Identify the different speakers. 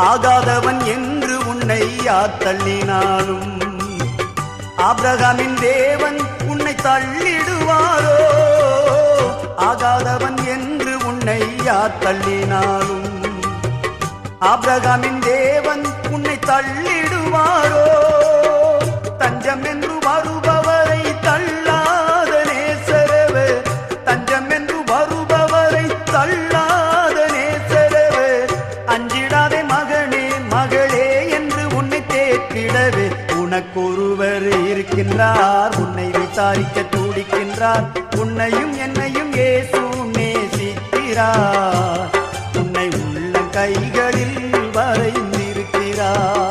Speaker 1: ஆகாதவன் என்று உன்னை யார் தள்ளினாலும் ஆபிரகாமின் தேவன் உன்னை தள்ளிடுவாரோ? ஆகாதவன் என்று உன்னை யார் தள்ளினாலும் ஆபிரகாமின் தேவன் உன்னை தள்ளிடுவாரோ? தஞ்சம் என்று வருபவரை தள்ளாத நேசரவே, தஞ்சம் என்று வருபவரை தள்ளாத நேசரவே, அஞ்சிடாதே மகனே மகளே என்று உன்னை தேற்றிடவே உனக்கொருவர் இருக்கின்றார், உன்னை விசாரிக்க துடிக்கின்றார். உன்னையும் என்னையும் இயேசு நேசிக்கிறார், உன்னை உள்ள கைகளில் வரைந்திருக்கிறார்.